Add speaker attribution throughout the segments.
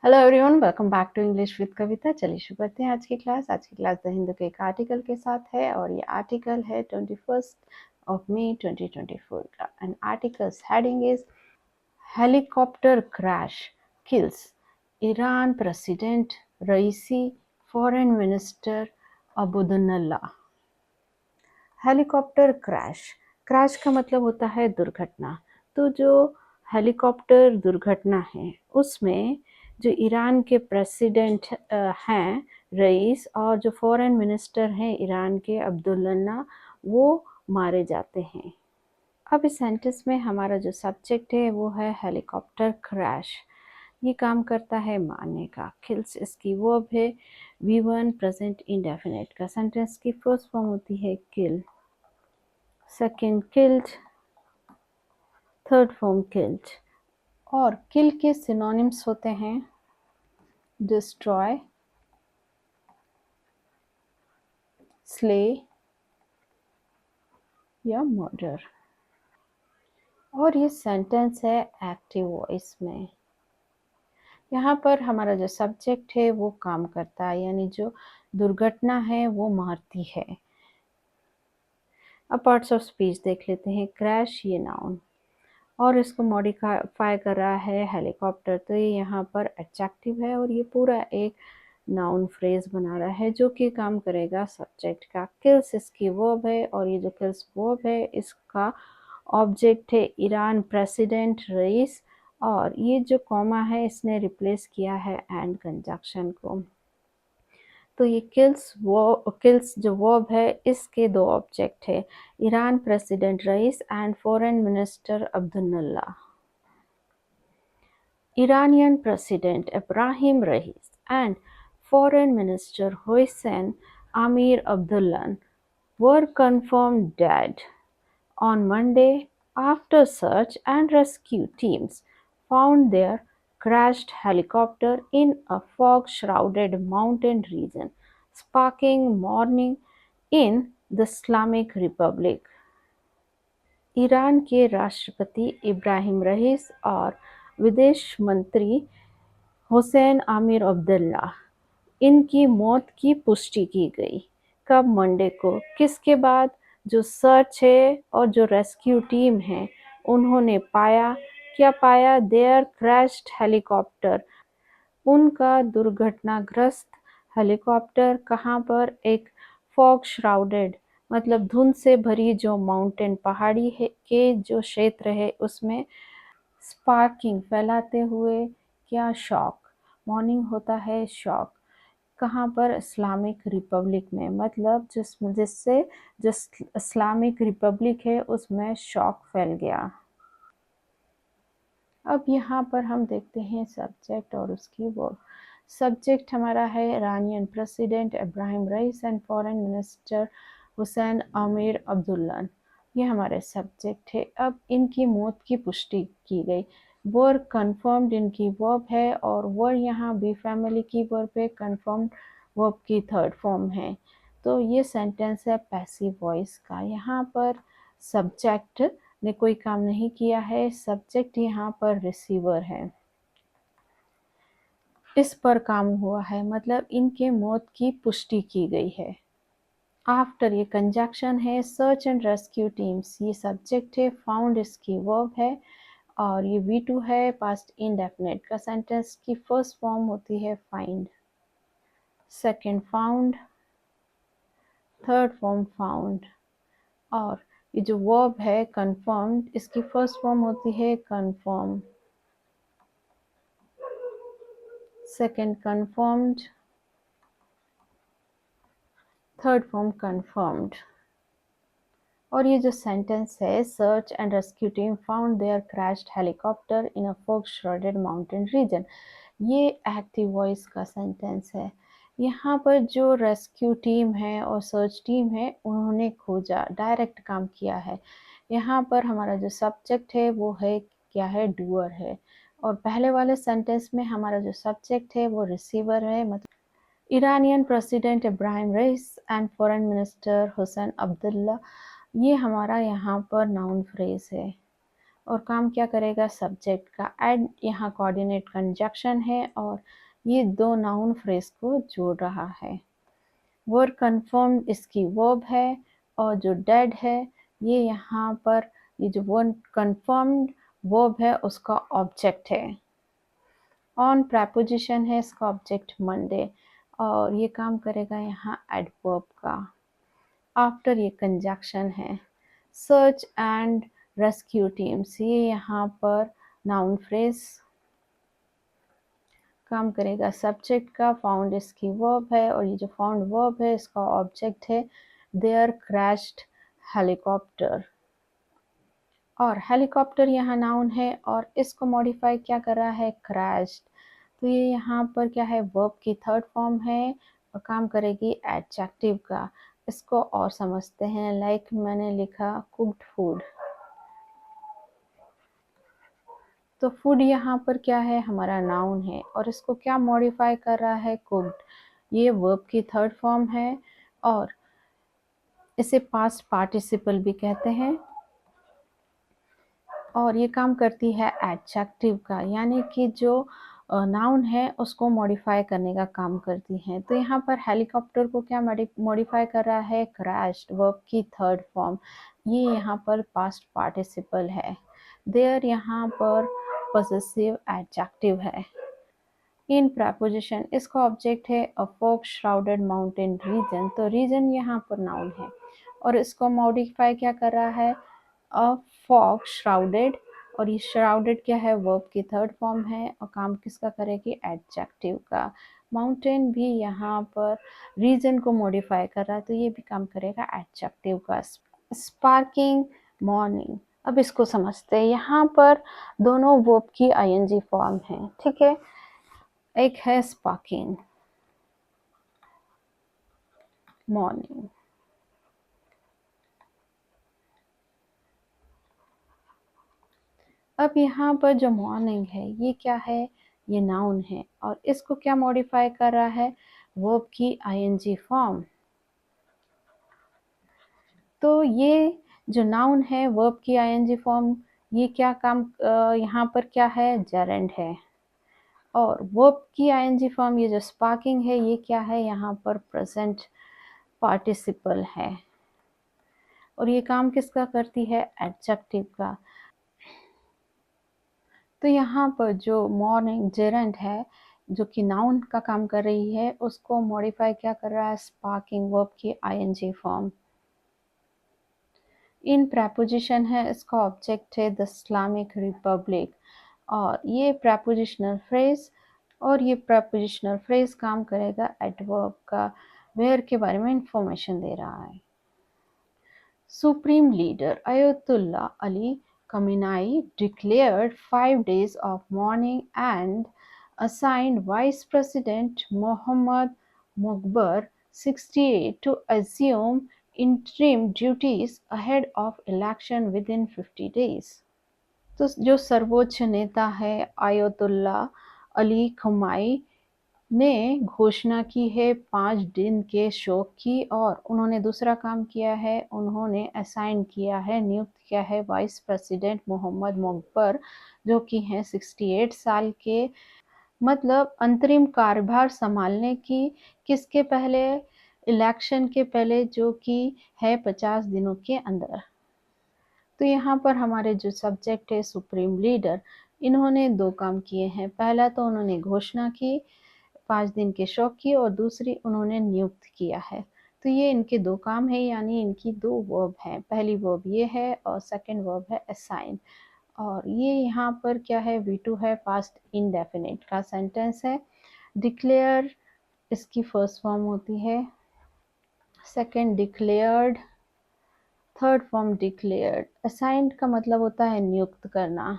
Speaker 1: Hello everyone, welcome back to English with Kavita. चलिए शुरू करते हैं आज की क्लास। आज की क्लास द हिंदू के एक आर्टिकल के साथ है और ये आर्टिकल है 21 मई 2024 का। And articles heading is helicopter crash kills Iran president Raisi foreign minister Abdullah. Helicopter crash का मतलब होता है दुर्घटना। तो जो हेलीकॉप्टर दुर्घटना है उसमें जो ईरान के प्रेसिडेंट हैं रईस और जो फॉरेन मिनिस्टर हैं ईरान के अब्दुल्ला, वो मारे जाते हैं। अब इस सेंटेंस में हमारा जो सब्जेक्ट है वो है हेलीकॉप्टर क्रैश। ये काम करता है मारने का। किल्स इसकी वर्ब है V1 प्रेजेंट इंडेफिनिट का। सेंटेंस की फर्स्ट फॉर्म होती है kill, second killed, third form killed. और किल के सिनोनिम्स होते हैं डिस्ट्रॉय, स्ले या मर्डर। और ये सेंटेंस है एक्टिव वॉइस में। यहाँ पर हमारा जो सब्जेक्ट है वो काम करता है, यानी जो दुर्घटना है वो मारती है। अब पार्ट्स ऑफ स्पीच देख लेते हैं। क्रैश ये नाउन और इसको मॉडिफाई कर रहा है हेलीकॉप्टर, तो ये यहाँ पर एडजेक्टिव है और ये पूरा एक नाउन फ्रेज बना रहा है जो कि काम करेगा सब्जेक्ट का। किल्स इसकी वर्ब है और ये जो किल्स वर्ब है इसका ऑब्जेक्ट है ईरान प्रेसिडेंट रईस, और ये जो कॉमा है इसने रिप्लेस किया है एंड कंजक्शन को। तो ये किल्स जो वर्ब है इसके दो ऑब्जेक्ट है, Iran president Raisi and foreign minister Abdullah. Iranian President Ebrahim Raisi and Foreign Minister Hossein Amir Abdullah were confirmed dead on Monday after search and rescue teams found their crashed helicopter in a fog-shrouded mountain region, sparking mourning in the Islamic Republic. Iran के राष्ट्रपति Ibrahim rice और विदेश मंत्री Hussain Amir Abdullah, इनकी मौत की पुष्टि की गई। कब? मंडे को। किसके बाद? जो सर्च है और जो रेस्क्यू टीम है उन्होंने पाया, क्या पाया? देयर क्रैश्ड हेलीकॉप्टर, उनका दुर्घटनाग्रस्त हेलीकॉप्टर। कहाँ पर? एक फॉग श्राउडेड मतलब धुंध से भरी जो माउंटेन पहाड़ी है के जो क्षेत्र है उसमें, स्पार्किंग फैलाते हुए, क्या? शॉक। मॉर्निंग होता है शॉक। कहाँ पर? इस्लामिक रिपब्लिक में, मतलब जिससे जिस इस्लामिक रिपब्लिक है उसमें शॉक फैल गया। अब यहाँ पर हम देखते हैं सब्जेक्ट और उसकी वर्ब। सब्जेक्ट हमारा है Iranian president Ebrahim Raisi and foreign minister Hussain Amir Abdullah, ये हमारे सब्जेक्ट है। अब इनकी मौत की पुष्टि की गई। वर कन्फर्म्ड इनकी वर्ब है और वर यहाँ बी फैमिली की वर्ब है, कन्फर्म्ड वर्ब की थर्ड फॉर्म है। तो ये सेंटेंस है पैसिव वॉइस का। यहाँ पर सब्जेक्ट ने कोई काम नहीं किया है, सब्जेक्ट यहाँ पर रिसीवर है, इस पर काम हुआ है, मतलब इनके मौत की पुष्टि की गई है। आफ्टर ये कंजक्शन है, सर्च एंड रेस्क्यू टीम्स ये सब्जेक्ट है, फाउंड इसकी वर्ब है और ये V2 है पास्ट इंडेफिनिट का। सेंटेंस की फर्स्ट फॉर्म होती है find, second found, third form found. और ये जो वर्ब है कन्फर्म्ड, इसकी फर्स्ट फॉर्म होती है confirm, second confirmed, third form confirmed. और ये जो सेंटेंस है, search and rescue team found their crashed helicopter in a fog shrouded mountain region, ये एक्टिव वॉइस का सेंटेंस है। यहाँ पर जो रेस्क्यू टीम है और सर्च टीम है उन्होंने खोजा, डायरेक्ट काम किया है। यहाँ पर हमारा जो सब्जेक्ट है वो है, क्या है? डूअर है। और पहले वाले सेंटेंस में हमारा जो सब्जेक्ट है वो रिसीवर है, मतलब Iranian president Ebrahim Raisi and foreign minister Hussain Abdullah, ये हमारा यहाँ पर नाउन फ्रेज है। और काम क्या करेगा, सब्जेक्ट का। एड यहाँ कोऑर्डिनेट कंजक्शन है और ये दो नाउन फ्रेज को जोड़ रहा है। वर कन्फर्म्ड इसकी वर्ब है और जो डेड है ये यहाँ पर ये जो वर कन्फर्म्ड वर्ब है उसका ऑब्जेक्ट है। ऑन प्रेपोजिशन है, इसका ऑब्जेक्ट मंडे और ये काम करेगा यहाँ एडवर्ब का। आफ्टर ये कंजक्शन है। सर्च एंड रेस्क्यू टीम्स, ये यहाँ पर नाउन फ्रेज काम करेगा सब्जेक्ट का। फाउंड इसकी वर्ब है और ये जो फाउंड वर्ब है इसका ऑब्जेक्ट है। देयर क्रैश्ड हेलीकॉप्टर, और हेलीकॉप्टर यहाँ नाउन है और इसको मॉडिफाई क्या कर रहा है, क्रैश्ड। तो ये यहाँ पर क्या है, वर्ब की थर्ड फॉर्म है और काम करेगी एडजेक्टिव का। इसको और समझते हैं। लाइक मैंने लिखा कुक्ड फूड, तो फूड यहाँ पर क्या है, हमारा नाउन है और इसको क्या मॉडिफाई कर रहा है, कुक्ड। ये वर्ब की थर्ड फॉर्म है और इसे पास्ट पार्टिसिपल भी कहते हैं और ये काम करती है एडजेक्टिव का, यानी कि जो नाउन है उसको मॉडिफाई करने का काम करती है। तो यहाँ पर हेलीकॉप्टर को क्या मॉडिफाई कर रहा है, क्रैश्ड, वर्ब की थर्ड फॉर्म। ये यहाँ पर पास्ट पार्टिसिपल है। देयर यहाँ पर पॉसेसिव एडजेक्टिव है। इन प्रपोजिशन इसका ऑब्जेक्ट है अ फॉग श्राउडेड माउंटेन रीजन, तो रीजन यहाँ पर नाउन है और इसको मॉडिफाई क्या कर रहा है, अ फॉग श्राउडेड, और ये श्राउडेड क्या है, वर्ब की थर्ड फॉर्म है और काम किसका करेगी, एडजेक्टिव का। माउंटेन भी यहाँ पर रीजन को मॉडिफाई कर रहा है तो ये भी काम करेगा एडजेक्टिव का। स्पार्किंग मॉर्निंग, अब इसको समझते हैं। यहाँ पर दोनों वर्ब की आईएनजी फॉर्म है, ठीक है। एक है स्पार्किंग मॉर्निंग, अब यहाँ पर जो मॉर्निंग है ये क्या है, ये नाउन है और इसको क्या मॉडिफाई कर रहा है, वर्ब की आईएनजी फॉर्म। तो ये जो नाउन है वर्ब की आईएनजी फॉर्म, ये क्या काम यहाँ पर क्या है, जेरेंड है। और वर्ब की आईएनजी फॉर्म ये जो स्पार्किंग है ये क्या है, यहाँ पर प्रेजेंट पार्टिसिपल है और ये काम किसका करती है, एडजेक्टिव का। तो यहाँ पर जो मॉर्निंग जेरेंट है जो कि नाउन का काम कर रही है उसको मॉडिफाई क्या कर रहा है, स्पार्किंग, वर्ब की आईएनजी फॉर्म। इन प्रपोजिशन है, इसका ऑब्जेक्ट है द इस्लामिक रिपब्लिक और ये प्रपोजिशनल फ्रेज, और ये प्रपोजिशनल फ्रेज काम करेगा एडवर्ब का। वेयर के बारे में इंफॉर्मेशन दे रहा है। Supreme leader Ayatollah Ali Khamenei declared 5 days of mourning and assigned Vice President Mohammad Mokbar, 68, to assume interim duties ahead of election within 50 days. तो जो सर्वोच्च नेता है आयतुल्ला अली खमाई ने घोषणा की है 5 दिन के शोक की, और उन्होंने दूसरा काम किया है, उन्होंने असाइन किया है, नियुक्त किया है वाइस प्रेसिडेंट मोहम्मद मुकबर जो कि हैं 68 साल के, मतलब अंतरिम कार्यभार संभालने की, किसके पहले, इलेक्शन के पहले जो कि है 50 दिनों के अंदर। तो यहाँ पर हमारे जो सब्जेक्ट है सुप्रीम लीडर, इन्होंने दो काम किए हैं। पहला तो उन्होंने घोषणा की 5 दिन के शौक की और दूसरी उन्होंने नियुक्त किया है। तो ये इनके दो काम है, यानी इनकी दो वर्ब हैं। पहली वर्ब ये है और सेकंड वर्ब है असाइन। और ये यहाँ पर क्या है, V2 है, पास्ट इंडेफिनिट का सेंटेंस है। डिक्लेयर इसकी फर्स्ट फॉर्म होती है, second declared, third form declared. Assigned का मतलब होता है नियुक्त करना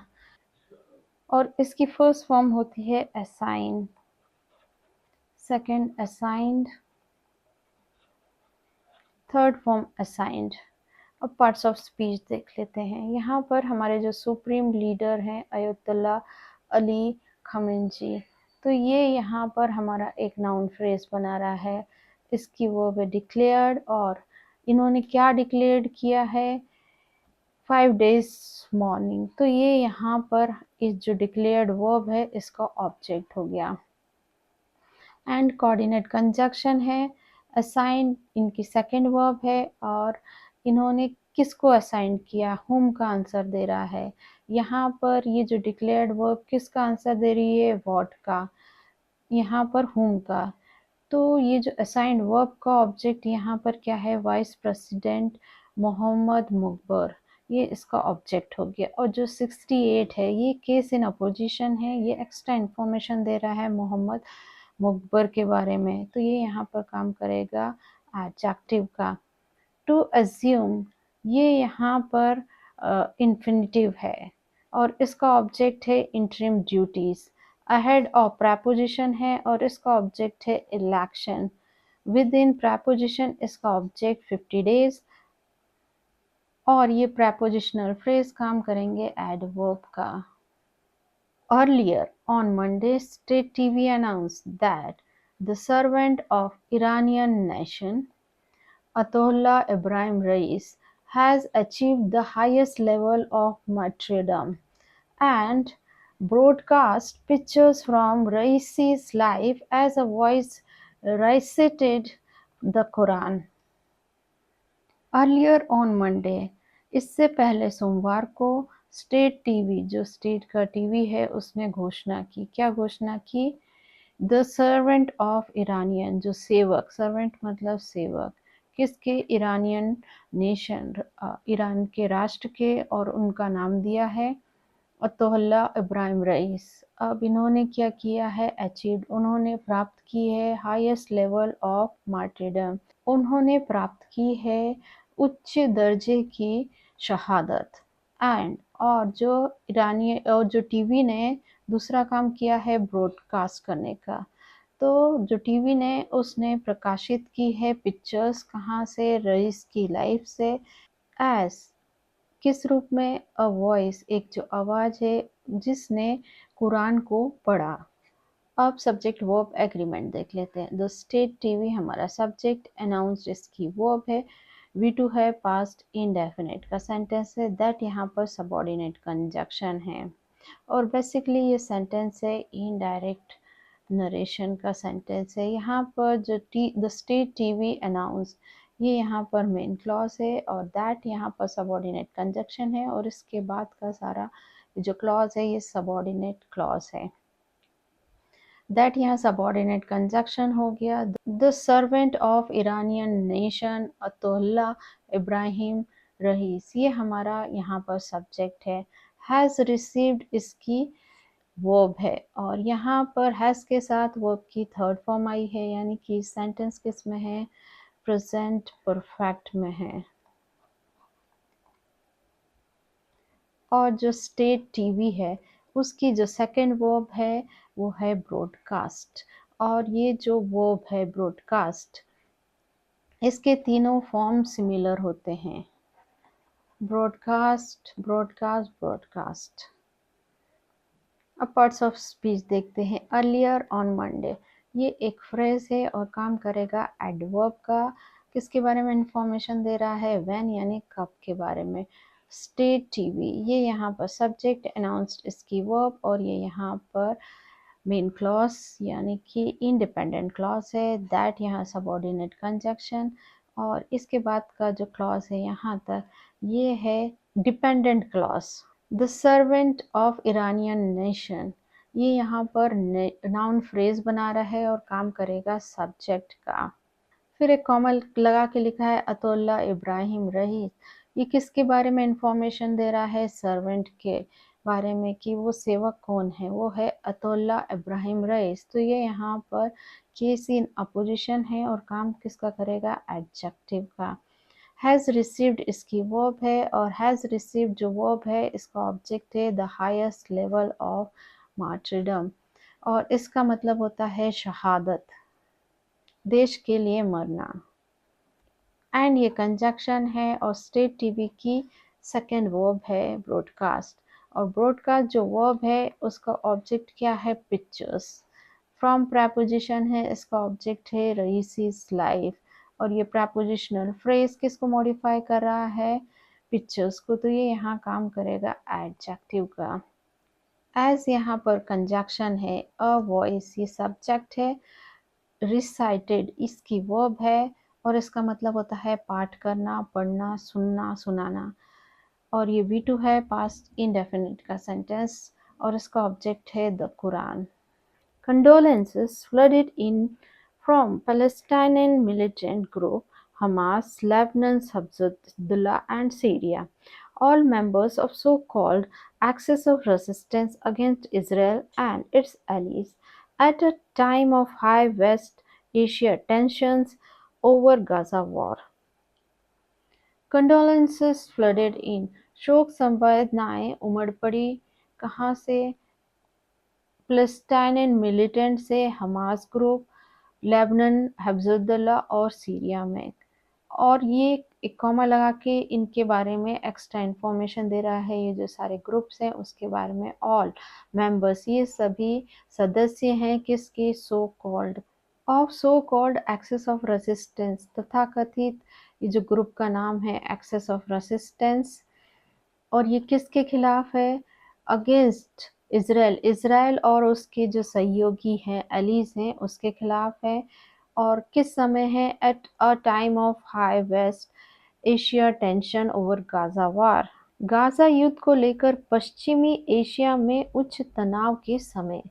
Speaker 1: और इसकी फर्स्ट फॉर्म होती है assign, second assigned, third form assigned. अब पार्ट्स ऑफ स्पीच देख लेते हैं। यहाँ पर हमारे जो सुप्रीम लीडर हैं अयतुल्ला अली खमेनी, तो ये यहाँ पर हमारा एक नाउन फ्रेज बना रहा है। इसकी वर्ब है डिक्लेयर्ड और इन्होंने क्या डिक्लेयर्ड किया है, 5 days मॉर्निंग, तो ये यहाँ पर इस जो डिक्लेयर्ड वर्ब है इसका ऑब्जेक्ट हो गया। एंड कोऑर्डिनेट कंजक्शन है, असाइन इनकी सेकंड वर्ब है और इन्होंने किसको असाइन किया, हुम का आंसर दे रहा है। यहाँ पर ये जो डिक्लेयर्ड वर्ब किसका आंसर दे रही है, व्हाट का, यहाँ पर हुम का। तो ये जो असाइंड वर्ब का ऑब्जेक्ट यहाँ पर क्या है, वाइस प्रेसिडेंट मोहम्मद मुकबर, ये इसका ऑब्जेक्ट हो गया। और जो 68 है ये केस इन अपोजिशन है, ये एक्स्ट्रा इंफॉर्मेशन दे रहा है मोहम्मद मुकबर के बारे में, तो ये यहाँ पर काम करेगा एडजेक्टिव का। टू अज्यूम, ये यहाँ पर इन्फिनिटिव है और इसका ऑब्जेक्ट है interim duties. Ahead of preposition है और इसका ऑब्जेक्ट है इलेक्शन। विद इन प्रेपोजिशन इसका ऑब्जेक्ट 50 डेज और ये प्रेपोजिशनल फ्रेज काम करेंगे एडवर्ब का। Earlier on Monday, state TV announced that the servant of Iranian nation, Atollah Ibrahim Rais, has achieved the highest level of martyrdom and broadcast pictures from Raisi's life as a voice recited the Quran. Earlier on Monday, इससे पहले सोमवार को state TV, जो state का TV है, उसने घोषणा की। क्या घोषणा की, द सर्वेंट ऑफ ईरानियन, जो सेवक, सर्वेंट मतलब सेवक, किसके, ईरानियन नेशन, ईरान के राष्ट्र के, और उनका नाम दिया है अतोल्ला इब्राहिम रईस। अब इन्होंने क्या किया है, अचीव्ड, उन्होंने प्राप्त की है हाईएस्ट लेवल ऑफ मार्टिडम, उन्होंने प्राप्त की है उच्च दर्जे की शहादत। एंड, और जो ईरानी और जो टीवी ने दूसरा काम किया है ब्रॉडकास्ट करने का, तो जो टीवी ने उसने प्रकाशित की है पिक्चर्स, कहाँ से, रईस की लाइफ से, एज किस रूप में, अ वॉइस, एक जो आवाज़ है जिसने कुरान को पढ़ा। अब सब्जेक्ट वर्ब एग्रीमेंट देख लेते हैं। द स्टेट टीवी हमारा सब्जेक्ट, अनाउंस्ड इसकी वर्ब है, वी टू है पास्ट इंडेफिनिट का सेंटेंस है, दैट यहाँ पर सबऑर्डिनेट कंजक्शन है और बेसिकली ये सेंटेंस है इनडायरेक्ट नरेशन का सेंटेंस है। यहाँ पर जो द स्टेट टीवी अनाउंस, ये यहाँ पर मेन क्लॉज है और दैट यहाँ पर सबऑर्डिनेट कंजक्शन है और इसके बाद का सारा जो क्लॉज है ये सबऑर्डिनेट क्लॉज है। दैट यहाँ सबऑर्डिनेट कंजक्शन हो गया। The servant of Iranian nation Ayatollah Ebrahim Raisi, ये हमारा यहाँ पर सब्जेक्ट है। हैज़ रिसीव्ड इसकी वर्ब है और यहाँ पर हैज़ के साथ वर्ब की थर्ड फॉर्म आई है, यानी कि सेंटेंस किस में है, प्रेजेंट परफेक्ट में है। और जो स्टेट टीवी है उसकी जो सेकंड वर्ब है वो है ब्रॉडकास्ट, और ये जो वर्ब है ब्रॉडकास्ट, इसके तीनों फॉर्म सिमिलर होते हैं, ब्रॉडकास्ट ब्रॉडकास्ट ब्रॉडकास्ट। अब पार्ट्स ऑफ स्पीच देखते हैं। अर्लियर ऑन मंडे, ये एक फ्रेज है और काम करेगा एडवर्ब का, किसके बारे में इंफॉर्मेशन दे रहा है, व्हेन यानी कब के बारे में। स्टेट टीवी, ये यहाँ पर सब्जेक्ट, अनाउंस्ड इसकी वर्ब और ये यहाँ पर मेन क्लॉज यानी कि इंडिपेंडेंट क्लॉज है, दैट यहाँ सबऑर्डिनेट कंजक्शन और इसके बाद का जो क्लॉज है यहाँ तक ये है dependent clause. The servant of Iranian nation, ये यहाँ पर नाउन फ्रेज बना रहा है और काम करेगा सब्जेक्ट का। फिर एक कॉमा लगा के लिखा है अतोल्ला इब्राहिम रईस, ये किसके बारे में इंफॉर्मेशन दे रहा है, सर्वेंट के बारे में, कि वो सेवक कौन है, वो है अतोल्ला इब्राहिम रईस। तो ये यहाँ पर केस इन अपोजिशन है और काम किसका करेगा, एडजेक्टिव का। हैज़ रिसीव्ड इसकी वर्ब है और हैज़ रिसीव्ड जो वर्ब है इसका ऑब्जेक्ट है द हाईएस्ट लेवल ऑफ मार्टिरडम और इसका मतलब होता है शहादत, देश के लिए मरना। एंड ये कंजक्शन है और स्टेट टीवी की सेकेंड वर्ब है ब्रॉडकास्ट, और ब्रॉडकास्ट जो वर्ब है उसका ऑब्जेक्ट क्या है, पिक्चर्स। फ्रॉम प्रेपोजिशन है, इसका ऑब्जेक्ट है रईसी's लाइफ और ये प्रेपोजिशनल फ्रेज किसको मॉडिफाई कर रहा है, पिक्चर्स को, तो ये यहाँ काम करेगा एडजेक्टिव का। एज यहाँ पर कंजक्शन है, अ वॉइस ये सब्जेक्ट है, रिसाइटेड इसकी वर्ब है और इसका मतलब होता है पाठ करना, पढ़ना, सुनना, सुनाना। और ये V2 है, पास्ट इंडेफिनिट का सेंटेंस, और इसका ऑब्जेक्ट है the Quran. Condolences flooded in from Palestinian militant group Hamas, Lebanon, Hezbollah, and Syria, all members of so-called Axis of Resistance against Israel and its allies, at a time of high West Asia tensions over Gaza war. Condolences flooded in, शोक संवेदनाएं उमड़ पड़ी, कहाँ से? Palestine militant से, Hamas group, Lebanon, Hezbollah और Syria में। और ये एक कॉमा लगा के इनके बारे में एक्स्ट्रा इन्फॉर्मेशन दे रहा है, ये जो सारे ग्रुप्स हैं उसके बारे में। ऑल मेंबर्स ये सभी सदस्य हैं किसके? So called of so called axis of resistance, तथाकथित ये जो ग्रुप का नाम है एक्सेस ऑफ रेजिस्टेंस। और ये किसके खिलाफ है? अगेंस्ट इसराइल, इसराइल और उसके जो सहयोगी हैं, एलीज हैं, उसके खिलाफ है। और किस समय है? At a time of high waist Asia tension over Gaza war, Gaza युद्ध को लेकर पश्चिमी एशिया में उच्च तनाव के समय।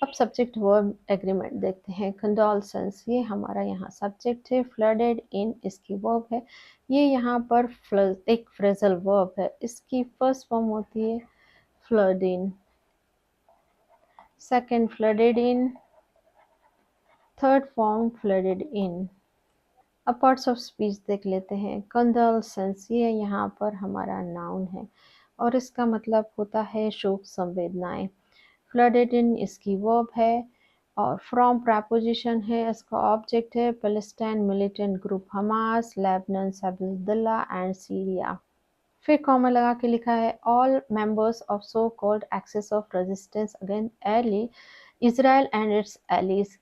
Speaker 1: अब सब्जेक्ट वर्ब एग्रीमेंट देखते हैं। कंडोलेंस ये हमारा यहाँ सब्जेक्ट है, फ्लडेड इन इसकी वर्ब है। ये यहाँ पर एक फ्रेजल वर्ब है, इसकी फर्स्ट फॉर्म होती है फ्लड इन, सेकेंड फ्लडेड इन, थर्ड फॉर्म फ्लडेड इन। अब पार्ट्स ऑफ स्पीच देख लेते हैं। कंडोलेंस ये यहाँ पर हमारा नाउन है और इसका मतलब होता है शोक संवेदनाएं। फ्लडेड इन इसकी वर्ब है और फ्रॉम प्रपोजिशन है, इसका ऑब्जेक्ट है Palestine militant group Hamas, Lebanon, Hezbollah and Syria. फिर कॉमा लगा के लिखा है all members of so called axis of resistance against ally Israel and its allies.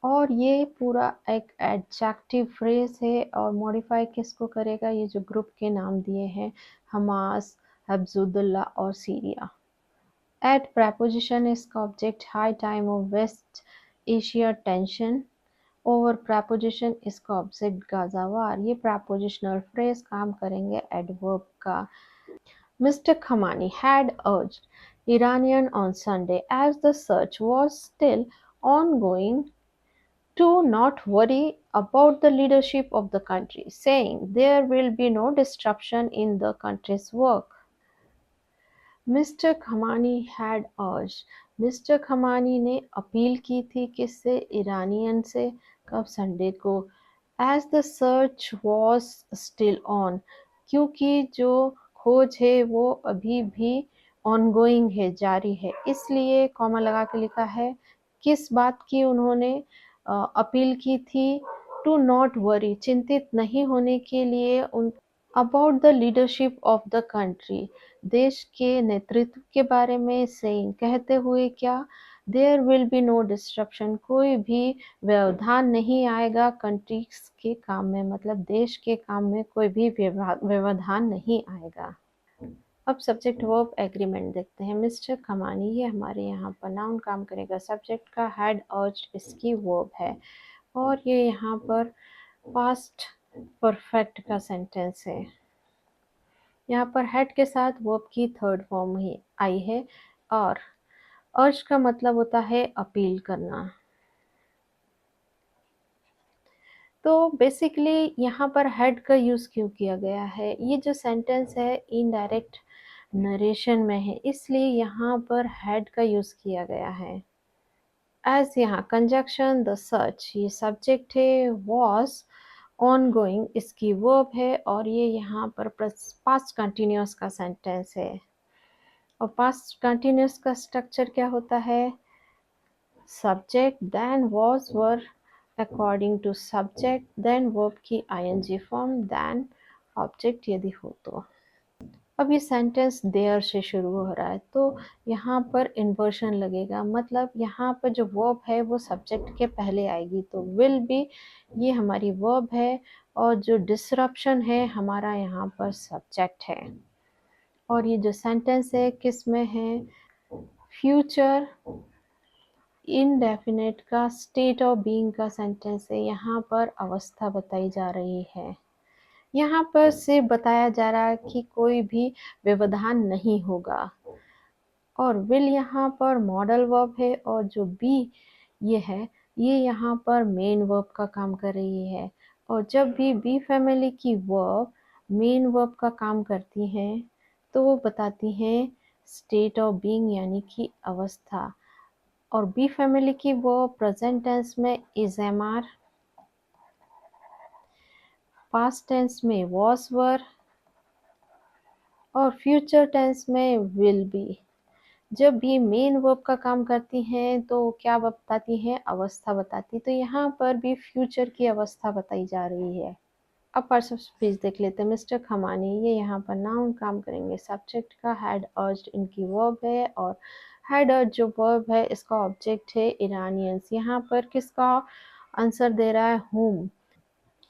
Speaker 1: और ये पूरा एक एडजेक्टिव फ्रेज है और मॉडिफाई किसको करेगा? ये जो ग्रुप के नाम दिए हैं, हमास, हिजबुल्लाह और सीरिया। एट preposition इसका object high time of West Asia tension, over preposition इसका ऑब्जेक्ट गाजा वार। ये prepositional फ्रेज काम करेंगे एडवर्ब का। Mr. Khamenei had urged Iranian on Sunday, as the search was still ongoing, to not worry about the leadership of the country, saying there will be no disruption in the country's work. Mister Khamenei had urged, mister Khamenei ने appeal की थी किससे? Iranian से। कब? Sunday को। As the search was still on, क्योंकि जो खोज है वो अभी भी ऑनगोइंग है, जारी है, इसलिए कॉमा लगा के लिखा है। किस बात की उन्होंने अपील की थी? टू नॉट वरी, चिंतित नहीं होने के लिए। उन about the leadership of the country, देश के नेतृत्व के बारे में। सेइंग कहते हुए क्या? There will be no disruption, कोई भी व्यवधान नहीं आएगा कंट्रीज के काम में, मतलब देश के काम में कोई भी व्यवधान नहीं आएगा। अब सब्जेक्ट वर्ब एग्रीमेंट देखते हैं। मिस्टर खमानी ये हमारे यहाँ पर नाउन काम करेगा, सब्जेक्ट का हैड अर्ज्ड इसकी वर्ब है और ये यहाँ पर पास्ट परफेक्ट का सेंटेंस है। यहाँ पर हेड के साथ वर्ब की थर्ड फॉर्म ही आई है और अर्ज का मतलब होता है अपील करना। तो बेसिकली यहाँ पर हेड का यूज़ क्यों किया गया है? ये जो सेंटेंस है इनडायरेक्ट नरेशन में है, इसलिए यहाँ पर हेड का यूज़ किया गया है। एज यहाँ कंजक्शन द सर्च ये सब्जेक्ट है, वॉज ऑनगोइंग इसकी वर्ब है और ये यहाँ पर पास्ट कंटिन्यूअस का सेंटेंस है। और पास्ट कंटिन्यूअस का स्ट्रक्चर क्या होता है? Subject then was were, according to subject then verb की आईएनजी फॉर्म देन ऑब्जेक्ट यदि हो तो। अब ये सेंटेंस देयर से शुरू हो रहा है तो यहाँ पर इन्वर्शन लगेगा, मतलब यहाँ पर जो वर्ब है वो सब्जेक्ट के पहले आएगी। तो विल बी ये हमारी वर्ब है और जो डिसरप्शन है हमारा यहाँ पर सब्जेक्ट है। और ये जो सेंटेंस है किस में है, फ्यूचर इनडेफिनेट का स्टेट ऑफ बीइंग का सेंटेंस है। यहाँ पर अवस्था बताई जा रही है। यहाँ पर सिर्फ बताया जा रहा है कि कोई भी व्यवधान नहीं होगा। और विल यहाँ पर मॉडल वर्ब है और जो बी ये है ये यहाँ पर मेन वर्ब का काम कर रही है। और जब भी बी फैमिली की वर्ब मेन वर्ब का काम करती हैं तो वो बताती हैं स्टेट ऑफ बीइंग यानी कि अवस्था। और बी फैमिली की वर्ब प्रेजेंट टेंस में is am are, past tense में वॉज वर और फ्यूचर टेंस में विल बी। जब ये मेन वर्ब का काम करती हैं तो क्या बताती हैं, अवस्था बताती। तो यहाँ पर भी फ्यूचर की अवस्था बताई जा रही है। अब पार्ट्स ऑफ स्पीच देख लेते हैं। मिस्टर खमानी ये यहाँ पर नाउन काम करेंगे, सब्जेक्ट का हैड अर्ज्ड इनकी वर्ब है और हैड अर्ज जो वर्ब है इसका ऑब्जेक्ट है इरानियंस। यहाँ पर किसका आंसर दे रहा है, होम।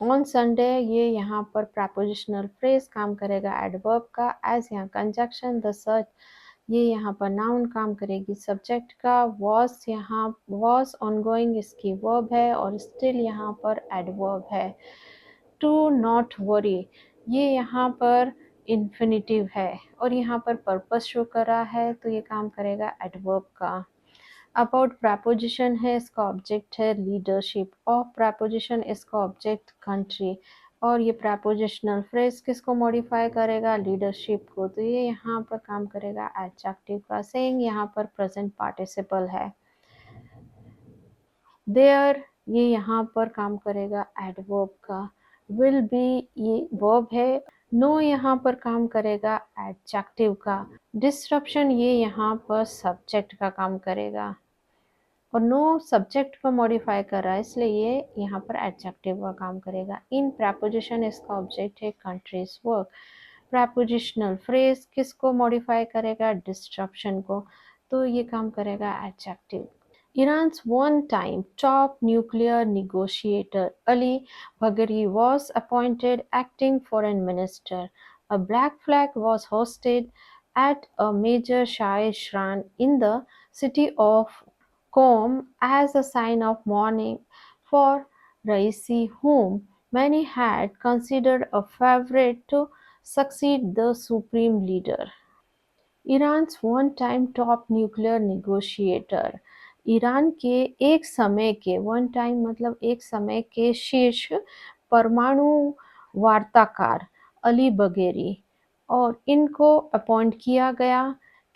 Speaker 1: ऑन संडे ये यहाँ पर प्रपोजिशनल फ्रेज काम करेगा एडवर्ब का। एज यहाँ कंजक्शन, द सर्च ये यहाँ पर नाउन काम करेगी सब्जेक्ट का। वॉज यहाँ वॉज ऑनगोइंग इसकी वर्ब है और स्टिल यहाँ पर एडवर्ब है। टू नॉट वरी ये यहाँ पर इन्फिनिटिव है और यहाँ पर पर्पस शो कर रहा है तो ये काम करेगा एडवर्ब का। अबाउट प्रपोजिशन है इसका ऑब्जेक्ट है लीडरशिप। ऑफ प्रपोजिशन इसका ऑब्जेक्ट कंट्री। और ये प्रपोजिशनल फ्रेज किसको मॉडिफाई करेगा, लीडरशिप को। तो ये यहाँ पर काम करेगा एडजेक्टिव का। सेइंग यहाँ पर प्रेजेंट पार्टिसिपल है। देयर ये यहाँ पर काम करेगा एडवर्ब का। विल बी ये वर्ब है। नो यहाँ पर काम करेगा एडजेक्टिव का। डिस्ट्रप्शन ये यहाँ पर सब्जेक्ट का काम करेगा और नो सब्जेक्ट को मॉडिफाई कर रहा है इसलिए ये यहाँ पर एडजेक्टिव का काम करेगा। इन प्रपोजिशन इसका ऑब्जेक्ट है कंट्रीज वर्क। प्रपोजिशनल फ्रेज किसको मॉडिफाई करेगा, डिस्ट्रप्शन को। तो ये काम करेगा adjective. Iran's one-time top nuclear negotiator Ali Bagheri was appointed acting foreign minister. A black flag was hosted at a major Shai shrine in the city of Qom as a sign of mourning for Raisi, whom many had considered a favorite to succeed the supreme leader. Iran's one time top nuclear negotiator Iran के एक समय के, one time मतलब एक समय के शीर्ष परमाणु वार्ताकार अली बगेरी और इनको अपॉइंट किया गया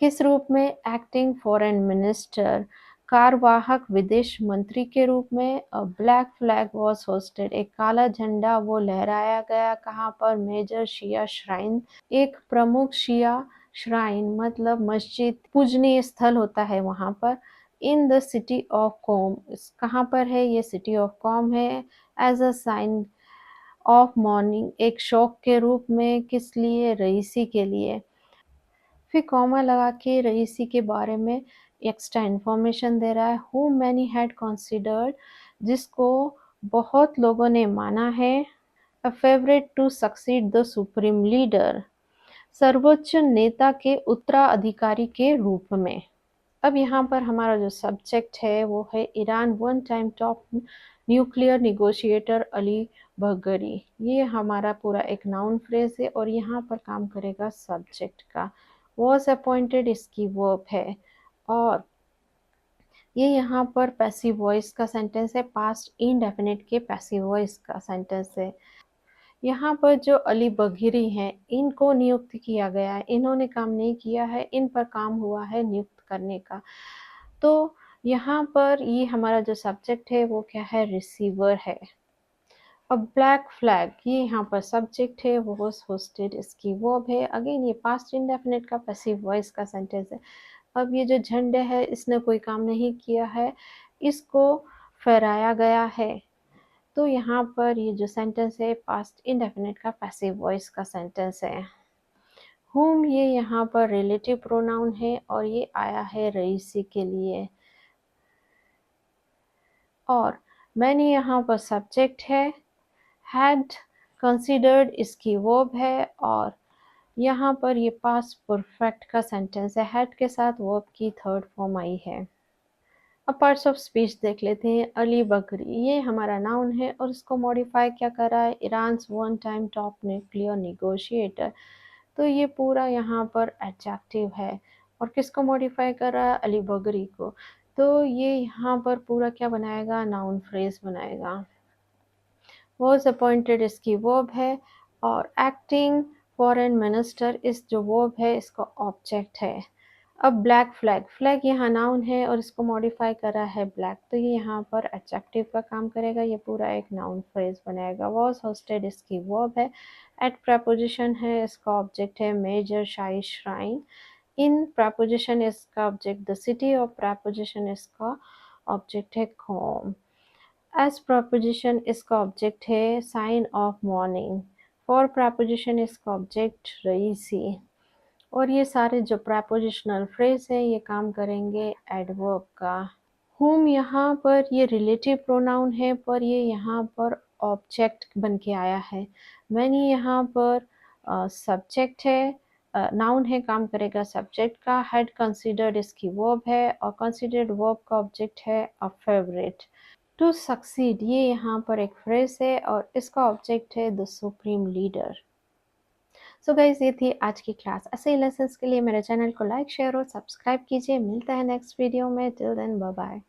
Speaker 1: किस रूप में, एक्टिंग फॉरेन मिनिस्टर कार्यवाहक विदेश मंत्री के रूप में। अ ब्लैक फ्लैग वॉज होस्टेड एक काला झंडा वो लहराया गया कहाँ पर, मेजर शिया श्राइन एक प्रमुख शिया श्राइन मतलब मस्जिद पूजनीय स्थल होता है वहाँ पर। In the city of Qom कहाँ पर है, ये सिटी ऑफ कॉम है। As a sign of mourning एक शौक के रूप में, किस लिए, रईसी के लिए। फिर कॉमा लगा के रईसी के बारे में एक्स्ट्रा इन्फॉर्मेशन दे रहा है। हु मैनी हैड कंसिडर्ड जिसको बहुत लोगों ने माना है, a favourite to succeed the supreme leader सर्वोच्च नेता के उत्तराधिकारी के रूप में। अब यहाँ पर हमारा जो सब्जेक्ट है वो है Iran one time top nuclear negotiator Ali Bagheri. ये हमारा पूरा एक नाउन फ्रेज है और यहाँ पर काम करेगा सब्जेक्ट का। वॉज अपॉइंटेड इसकी वर्ब है और ये यहाँ पर पैसिव वॉइस का सेंटेंस है, पास्ट इंडेफिनिट के पैसिव वॉइस का सेंटेंस है। यहाँ पर जो अली बघेरी हैं इनको नियुक्त किया गया है, इन्होंने काम नहीं किया है, इन पर काम हुआ है नियुक्त करने का। तो यहाँ पर ये हमारा जो सब्जेक्ट है वो क्या है, रिसीवर है। अब ब्लैक फ्लैग ये यहाँ पर सब्जेक्ट है, वो होस्टेड इसकी वर्ब है। अगेन ये पास्ट इंडेफिनिट का पैसिव वॉइस का सेंटेंस है। अब ये जो झंडे है इसने कोई काम नहीं किया है, इसको फहराया गया है। तो यहाँ पर ये जो सेंटेंस है पास्ट इंडेफिनिट का पैसिव वॉइस का सेंटेंस है। whom ये यहाँ पर रिलेटिव प्रोनाउन है और ये आया है रईसी के लिए। और मैंने यहाँ पर सब्जेक्ट है, had कंसिडर्ड इसकी वर्ब है और यहाँ पर ये पास्ट परफेक्ट का सेंटेंस है, हैड के साथ वर्ब की थर्ड फॉर्म आई है। अब पार्ट्स ऑफ स्पीच देख लेते हैं। अली बकरी ये हमारा नाउन है और इसको मॉडिफाई क्या कर रहा है, Iran's one time top nuclear negotiator. तो ये पूरा यहाँ पर एडजेक्टिव है और किसको मॉडिफाई कर रहा है, अली बकरी को। तो ये यहाँ पर पूरा क्या बनाएगा, नाउन फ्रेज बनाएगा। वॉज अपॉइंटेड इसकी वर्ब है और एक्टिंग फॉरेन मिनिस्टर इस जो वर्ब है इसका ऑब्जेक्ट है। अब ब्लैक फ्लैग, फ्लैग यहाँ नाउन है और इसको मॉडिफाई करा है ब्लैक, तो ये यहाँ पर एडजेक्टिव का काम करेगा, ये पूरा एक नाउन फ्रेज बनाएगा। वॉज होस्टेड इसकी वर्ब है, एट प्रपोजिशन है, इसका ऑब्जेक्ट है major Shia shrine, in preposition इसका ऑब्जेक्ट द सिटी और प्रपोजिशन इसका ऑब्जेक्ट है कॉम। एज प्रपोजिशन इसका ऑब्जेक्ट है sign of mourning, for preposition इसका ऑब्जेक्ट रईसी। और ये सारे जो प्रपोजिशनल फ्रेज हैं ये काम करेंगे एडवर्ब का। whom यहाँ पर ये रिलेटिव प्रोनाउन है पर ये यहाँ पर ऑब्जेक्ट बन के आया है। many यहाँ पर सब्जेक्ट है, नाउन है, काम करेगा सब्जेक्ट का। had considered इसकी वर्ब है और considered वर्ब का ऑब्जेक्ट है अ फेवरेट। टू सक्सीड ये यहाँ पर एक फ्रेज है और इसका ऑब्जेक्ट है the supreme leader. So guys ये थी आज की क्लास। ऐसे ही लेसन्स के लिए मेरे चैनल को लाइक शेयर और सब्सक्राइब कीजिए। मिलता है नेक्स्ट वीडियो में। Till then bye bye.